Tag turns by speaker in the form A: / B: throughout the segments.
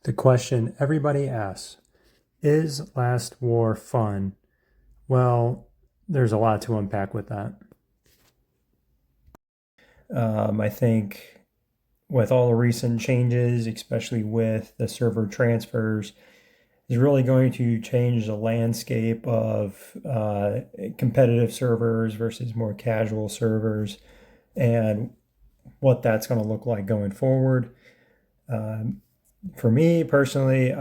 A: The question everybody asks, is Last War fun? Well, there's a lot to unpack with that. I think with all the recent changes, especially with the server transfers, is really going to change the landscape of competitive servers versus more casual servers and what that's going to look like going forward. Um, for me personally,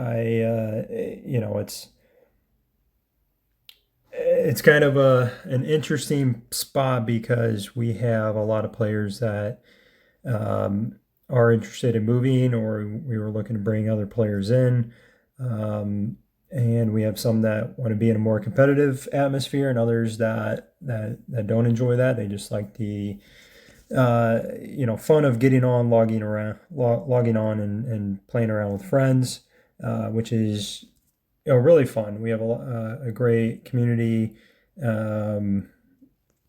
A: it's kind of an interesting spot because we have a lot of players that um, are interested in moving, or we were looking to bring other players in. Um, and we have some that want to be in a more competitive atmosphere, and others that don't enjoy that. They just like the fun of getting on, logging on, and playing around with friends, which is really fun. We have a great community, um,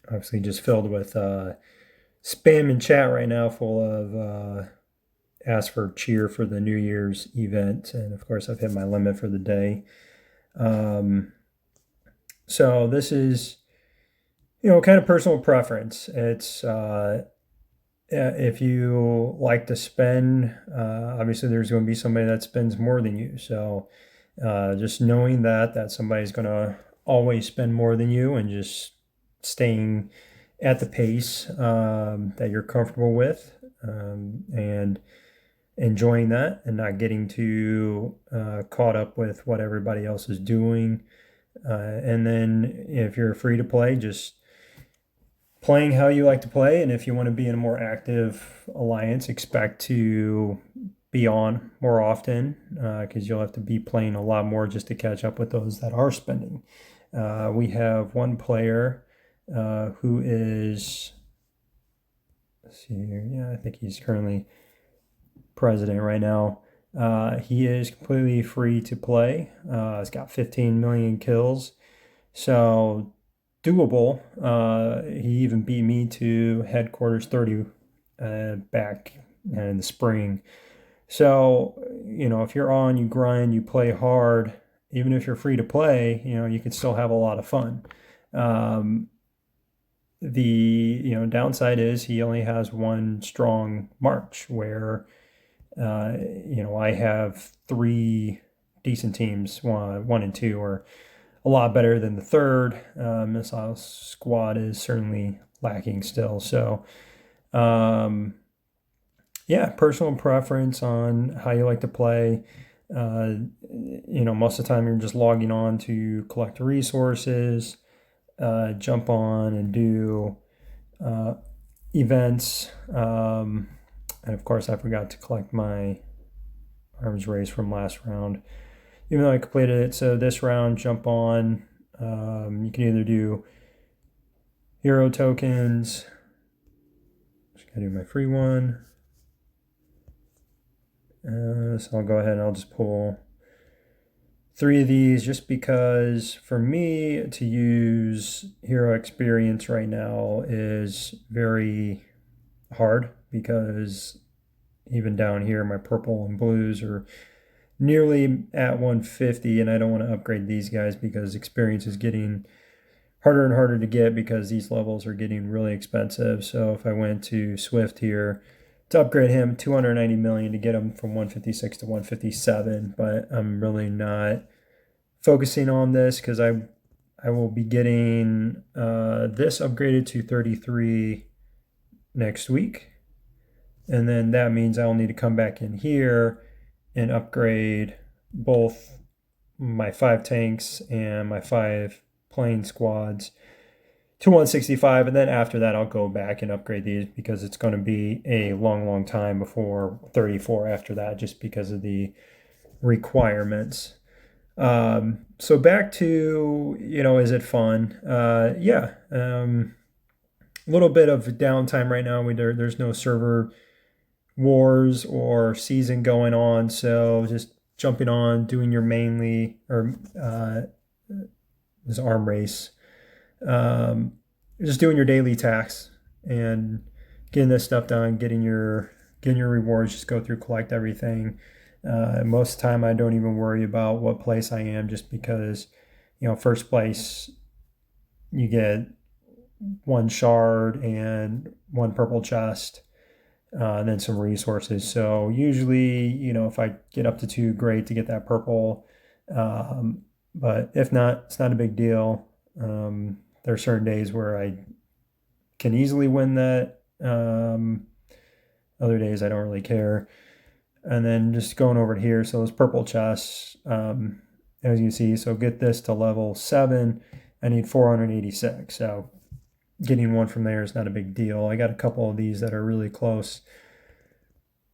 A: obviously just filled with spam in chat right now, full of ask for cheer for the New Year's event, and of course I've hit my limit for the day. Um, so this is kind of personal preference. It's if you like to spend, obviously there's going to be somebody that spends more than you. So just knowing that somebody's going to always spend more than you, and just staying at the pace that you're comfortable with, and enjoying that, and not getting too caught up with what everybody else is doing. And then if you're free to play, just playing how you like to play. And if you want to be in a more active alliance, expect to be on more often, because you'll have to be playing a lot more just to catch up with those that are spending. We have one player who is, let's see here, yeah, I think he's currently president right now. He is completely free to play. He's got 15 million kills. So doable. He even beat me to headquarters 30 back in the spring. So, if you're on, you grind, you play hard, even if you're free to play, you can still have a lot of fun. Um, the, downside is he only has one strong March where, I have three decent teams. One and two are a lot better than the third. Missile Squad is certainly lacking still. So, yeah, personal preference on how you like to play. Most of the time you're just logging on to collect resources, jump on and do events. And of course, I forgot to collect my arms race from last round, even though I completed it. So this round, jump on. You can either do hero tokens. Just gotta do my free one. So I'll go ahead and I'll just pull three of these, just because for me to use hero experience right now is very hard, because even down here my purple and blues are nearly at 150, and I don't want to upgrade these guys because experience is getting harder and harder to get because these levels are getting really expensive. So if I went to Swift here to upgrade him, 290 million to get him from 156 to 157, but I'm really not focusing on this because I will be getting this upgraded to 33 next week. And then that means I'll need to come back in here and upgrade both my 5 tanks and my 5 plane squads to 165. And then after that, I'll go back and upgrade these, because it's going to be a long time before 34 after that, just because of the requirements. So back to, is it fun? Yeah. A little bit of downtime right now. There's no server wars or season going on, so just jumping on, doing your mainly or this arm race, just doing your daily tasks and getting this stuff done, getting your rewards. Just go through, collect everything, Most of the time, I don't even worry about what place I am, just because, first place, you get one shard and one purple chest, and then some resources. So usually, if I get up to two, great to get that purple. But if not, it's not a big deal. There are certain days where I can easily win that. Other days I don't really care. And then just going over to here, so those purple chests, as you see, so get this to level 7, I need 486. So getting one from there is not a big deal. I got a couple of these that are really close.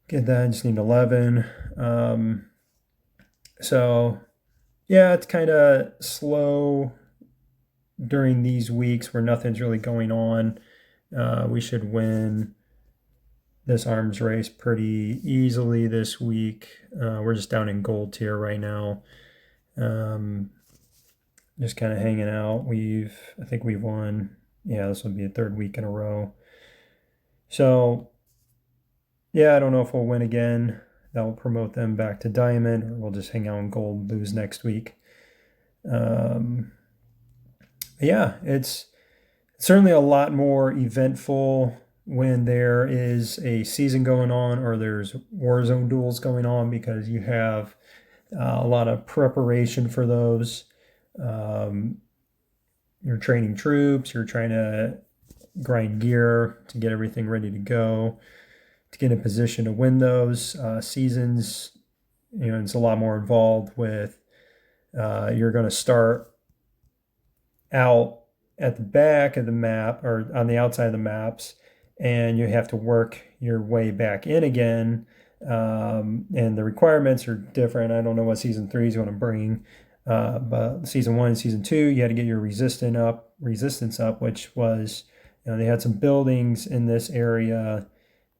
A: Get that, I just need 11. So yeah, it's kind of slow during these weeks where nothing's really going on. We should win this arms race pretty easily this week. We're just down in gold tier right now. Just kind of hanging out. I think we've won. Yeah, this will be a third week in a row. So, yeah, I don't know if we'll win again. That will promote them back to diamond, or we'll just hang out in gold, lose next week. Yeah, it's certainly a lot more eventful when there is a season going on or there's Warzone duels going on, because you have a lot of preparation for those. You're training troops, you're trying to grind gear to get everything ready to go, to get in position to win those seasons. It's a lot more involved with you're going to start out at the back of the map or on the outside of the maps, and you have to work your way back in again. And the requirements are different. I don't know what season 3 is going to bring, but season 1 and season 2, you had to get your resistance up, which was, they had some buildings in this area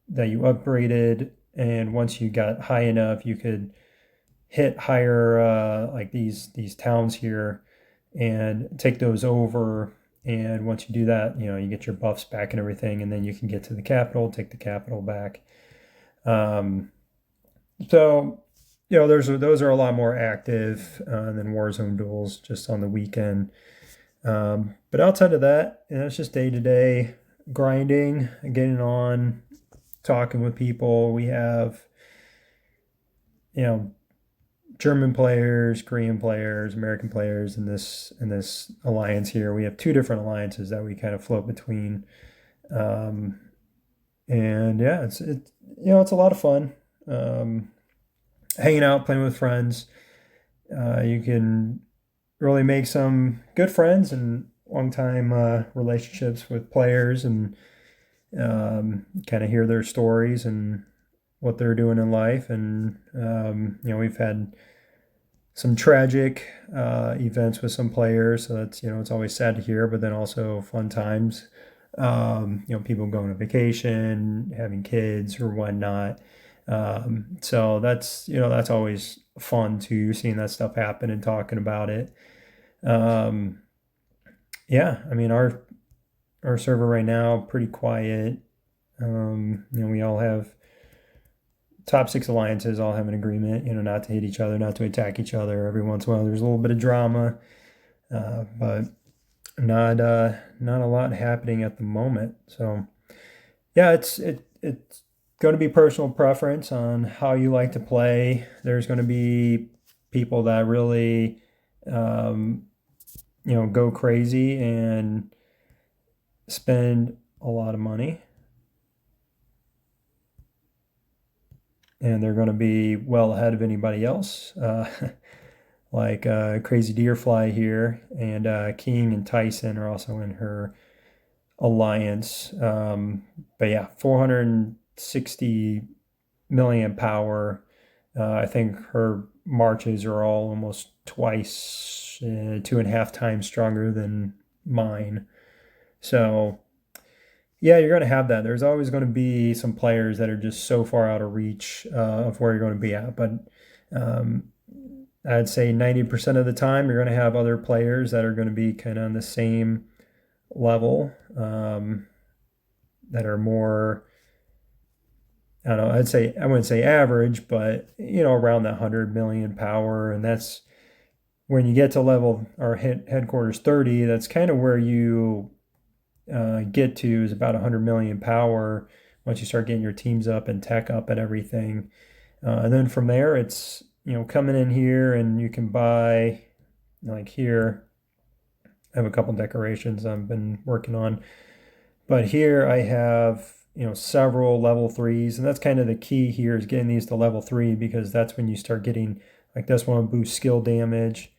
A: that you upgraded, and once you got high enough, you could hit higher, like these towns here, and take those over. And once you do that, you get your buffs back and everything, and then you can get to the capital, take the capital back. So, those are a lot more active than Warzone duels just on the weekend. But outside of that, it's just day-to-day grinding, getting on, talking with people. We have, German players, Korean players, American players in this alliance here. We have two different alliances that we kind of float between. And yeah, it's a lot of fun. Hanging out, playing with friends. You can really make some good friends and long time relationships with players, and kind of hear their stories and what they're doing in life. And we've had some tragic events with some players, so that's it's always sad to hear, but then also fun times. People going on vacation, having kids or whatnot. So that's always fun too, seeing that stuff happen and talking about it. Yeah, I mean our server right now pretty quiet. We all have top 6 alliances all have an agreement, not to hit each other, not to attack each other. Every once in a while, there's a little bit of drama, but not a lot happening at the moment. So, yeah, it's going to be personal preference on how you like to play. There's going to be people that really, go crazy and spend a lot of money, and they're going to be well ahead of anybody else, like Crazy Deerfly here, and King and Tyson are also in her alliance. But yeah, 460 million power. I think her marches are all almost twice, 2.5 times stronger than mine. So yeah, you're going to have that. There's always going to be some players that are just so far out of reach of where you're going to be at. But I'd say 90% of the time, you're going to have other players that are going to be kind of on the same level, that are more I don't know, I wouldn't say average, but around that 100 million power, and that's when you get to level or hit headquarters 30. That's kind of where you get to, is about 100 million power once you start getting your teams up and tech up and everything. And then from there, it's coming in here, and you can buy, like here. I have a couple decorations I've been working on, but here I have several level threes, and that's kind of the key here, is getting these to level three, because that's when you start getting, like, this one boosts skill damage,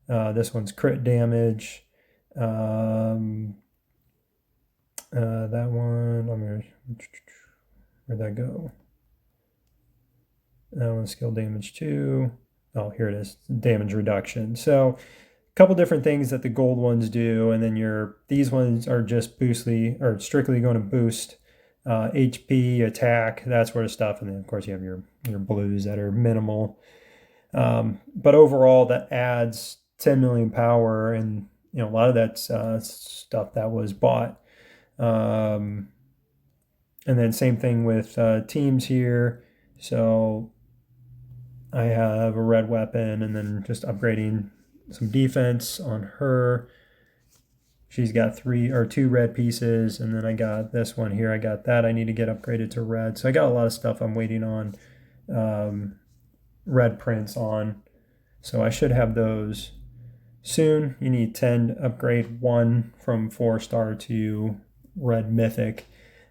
A: this one's crit damage, that one, where'd that go? That one's skill damage too. Oh, here it is, damage reduction. So a couple different things that the gold ones do, and then these ones are just strictly going to boost HP, attack, that sort of stuff. And then of course you have your blues that are minimal. But overall, that adds 10 million power, and a lot of that's stuff that was bought. And then same thing with teams here. So I have a red weapon, and then just upgrading some defense on her. She's got 2 red pieces, and then I got this one here. I got that. I need to get upgraded to red. So I got a lot of stuff I'm waiting on red prints on. So I should have those soon. You need 10 to upgrade 1 from 4-star to red mythic.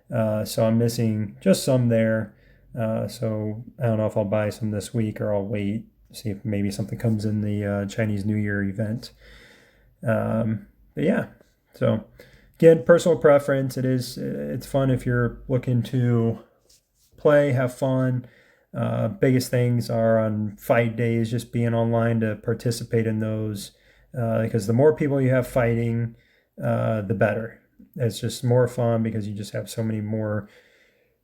A: So I'm missing just some there. So I don't know if I'll buy some this week, or I'll wait, see if maybe something comes in the Chinese New Year event. But yeah, so again, personal preference. It's fun if you're looking to play, have fun. Biggest things are on fight days, just being online to participate in those, because the more people you have fighting, the better. It's just more fun because you just have so many more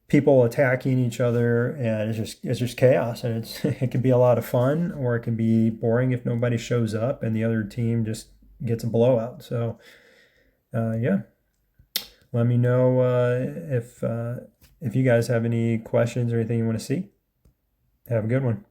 A: people attacking each other, and it's just chaos, and it can be a lot of fun, or it can be boring if nobody shows up and the other team just gets a blowout. So yeah, let me know if you guys have any questions or anything you want to see. Have a good one.